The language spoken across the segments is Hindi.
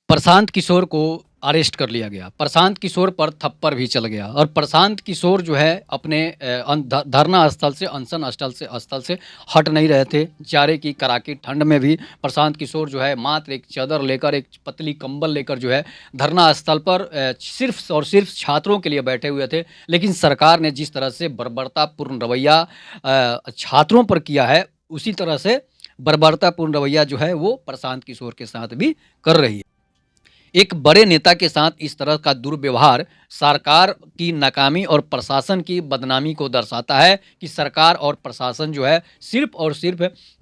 प्रशांत किशोर को अरेस्ट कर लिया गया। प्रशांत किशोर पर थप्पड़ भी चल गया और प्रशांत किशोर जो है अपने धरना स्थल से, अनशन स्थल से हट नहीं रहे थे। जाड़े की कड़ाकी ठंड में भी प्रशांत किशोर जो है मात्र एक चादर लेकर, एक पतली कंबल लेकर जो है धरना स्थल पर सिर्फ और सिर्फ छात्रों के लिए बैठे हुए थे। लेकिन सरकार ने जिस तरह से बर्बरतापूर्ण रवैया छात्रों पर किया है, उसी तरह से बर्बरतापूर्ण रवैया जो है वो प्रशांत किशोर के साथ भी कर रही है। एक बड़े नेता के साथ इस तरह का दुर्व्यवहार सरकार की नाकामी और प्रशासन की बदनामी को दर्शाता है कि सरकार और प्रशासन जो है सिर्फ और सिर्फ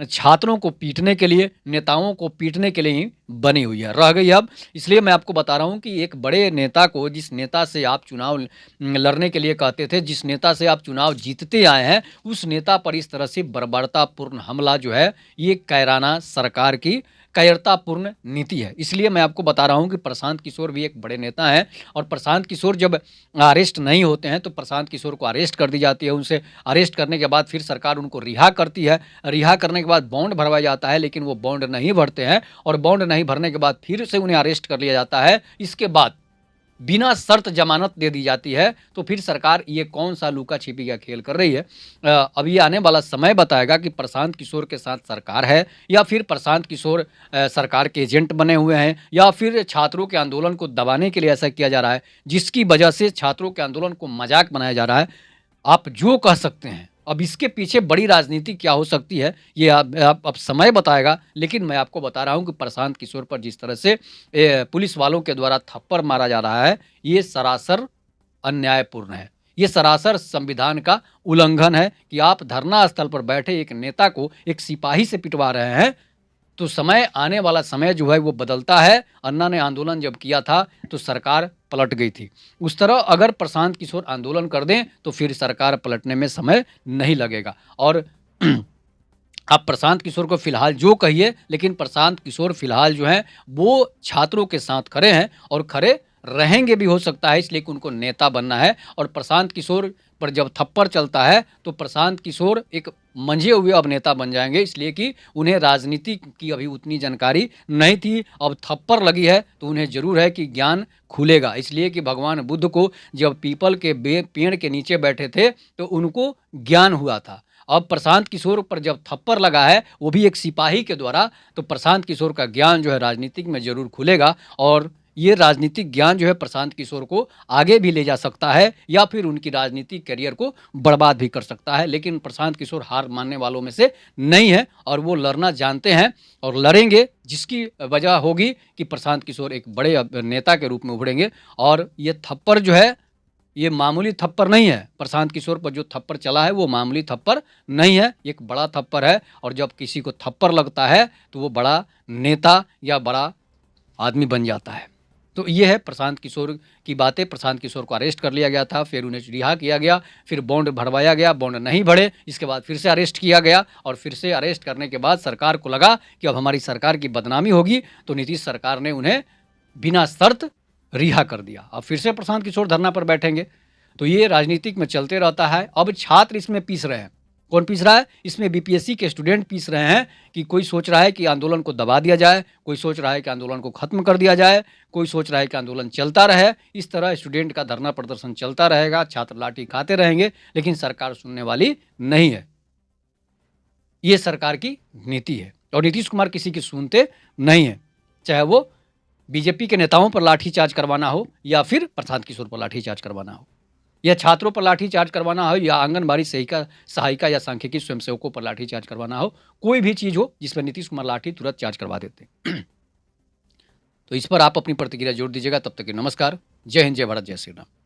छात्रों को पीटने के लिए, नेताओं को पीटने के लिए ही बनी हुई है, रह गई अब। इसलिए मैं आपको बता रहा हूं कि एक बड़े नेता को, जिस नेता से आप चुनाव लड़ने के लिए कहते थे, जिस नेता से आप चुनाव जीतते आए हैं, उस नेता पर इस तरह से बर्बरतापूर्ण हमला जो है, ये कायराना सरकार की कायरतापूर्ण नीति है। इसलिए मैं आपको बता रहा हूं कि प्रशांत किशोर भी एक बड़े नेता हैं और प्रशांत किशोर जब अरेस्ट नहीं होते हैं तो प्रशांत किशोर को अरेस्ट कर दी जाती है। उनसे अरेस्ट करने के बाद फिर सरकार उनको रिहा करती है। रिहा करने के बाद बॉन्ड भरवाया जाता है, लेकिन वो बॉन्ड नहीं भरते हैं और बॉन्ड नहीं भरने के बाद फिर से उन्हें अरेस्ट कर लिया जाता है। इसके बाद बिना शर्त जमानत दे दी जाती है। तो फिर सरकार ये कौन सा लुका छिपी का खेल कर रही है? अब ये आने वाला समय बताएगा कि प्रशांत किशोर के साथ सरकार है या फिर प्रशांत किशोर सरकार के एजेंट बने हुए हैं या फिर छात्रों के आंदोलन को दबाने के लिए ऐसा किया जा रहा है, जिसकी वजह से छात्रों के आंदोलन को मजाक बनाया जा रहा है। आप जो कह सकते हैं, अब इसके पीछे बड़ी राजनीति क्या हो सकती है ये अब समय बताएगा। लेकिन मैं आपको बता रहा हूं कि प्रशांत किशोर पर जिस तरह से पुलिस वालों के द्वारा थप्पड़ मारा जा रहा है, ये सरासर अन्यायपूर्ण है। ये सरासर संविधान का उल्लंघन है कि आप धरना स्थल पर बैठे एक नेता को एक सिपाही से पिटवा रहे हैं। तो समय आने वाला समय जो है वो बदलता है। अन्ना ने आंदोलन जब किया था तो सरकार पलट गई थी। उस तरह अगर प्रशांत किशोर आंदोलन कर दें तो फिर सरकार पलटने में समय नहीं लगेगा। और आप प्रशांत किशोर को फिलहाल जो कहिए, लेकिन प्रशांत किशोर फिलहाल जो है वो छात्रों के साथ खड़े हैं और खड़े रहेंगे भी हो सकता है, इसलिए कि उनको नेता बनना है। और प्रशांत किशोर पर जब थप्पड़ चलता है तो प्रशांत किशोर एक मंझे हुए अब नेता बन जाएंगे, इसलिए कि उन्हें राजनीति की अभी उतनी जानकारी नहीं थी। अब थप्पड़ लगी है तो उन्हें जरूर है कि ज्ञान खुलेगा। इसलिए कि भगवान बुद्ध को जब पीपल के पेड़ के नीचे बैठे थे तो उनको ज्ञान हुआ था। अब प्रशांत किशोर पर जब थप्पड़ लगा है, वो भी एक सिपाही के द्वारा, तो प्रशांत किशोर का ज्ञान जो है राजनीतिक में जरूर खुलेगा और ये राजनीतिक ज्ञान जो है प्रशांत किशोर को आगे भी ले जा सकता है या फिर उनकी राजनीतिक करियर को बर्बाद भी कर सकता है। लेकिन प्रशांत किशोर हार मानने वालों में से नहीं है और वो लड़ना जानते हैं और लड़ेंगे, जिसकी वजह होगी कि प्रशांत किशोर एक बड़े नेता के रूप में उभरेंगे। और ये थप्पड़ जो है ये मामूली थप्पड़ नहीं है। प्रशांत किशोर पर जो थप्पड़ चला है वो मामूली थप्पड़ नहीं है, एक बड़ा थप्पड़ है। और जब किसी को थप्पड़ लगता है तो वो बड़ा नेता या बड़ा आदमी बन जाता है। तो ये है प्रशांत किशोर की बातें। प्रशांत किशोर को अरेस्ट कर लिया गया था, फिर उन्हें रिहा किया गया, फिर बॉन्ड भरवाया गया, बॉन्ड नहीं भरे, इसके बाद फिर से अरेस्ट किया गया और फिर से अरेस्ट करने के बाद सरकार को लगा कि अब हमारी सरकार की बदनामी होगी, तो नीतीश सरकार ने उन्हें बिना शर्त रिहा कर दिया। अब फिर से प्रशांत किशोर धरना पर बैठेंगे। तो ये राजनीतिक में चलते रहता है। अब छात्र इसमें पीस रहे हैं। कौन पीस रहा है? इसमें बीपीएससी के स्टूडेंट पीस रहे हैं कि कोई सोच रहा है कि आंदोलन को दबा दिया जाए, कोई सोच रहा है कि आंदोलन को खत्म कर दिया जाए, कोई सोच रहा है कि आंदोलन चलता रहे। इस तरह स्टूडेंट का धरना प्रदर्शन चलता रहेगा, छात्र लाठी खाते रहेंगे, लेकिन सरकार सुनने वाली नहीं है। ये सरकार की नीति है और नीतीश कुमार किसी की सुनते नहीं है, चाहे वो बीजेपी के नेताओं पर लाठीचार्ज करवाना हो या फिर प्रशांत किशोर पर लाठीचार्ज करवाना हो, या छात्रों पर लाठीचार्ज करवाना हो, या आंगनबाड़ी सहायिका या सांख्यिकी स्वयंसेवकों पर लाठीचार्ज करवाना हो, कोई भी चीज़ हो जिसमें नीतीश कुमार लाठी तुरंत चार्ज करवा देते। तो इस पर आप अपनी प्रतिक्रिया जोड़ दीजिएगा। तब तक के नमस्कार। जय हिंद, जय भारत, जय श्री राम।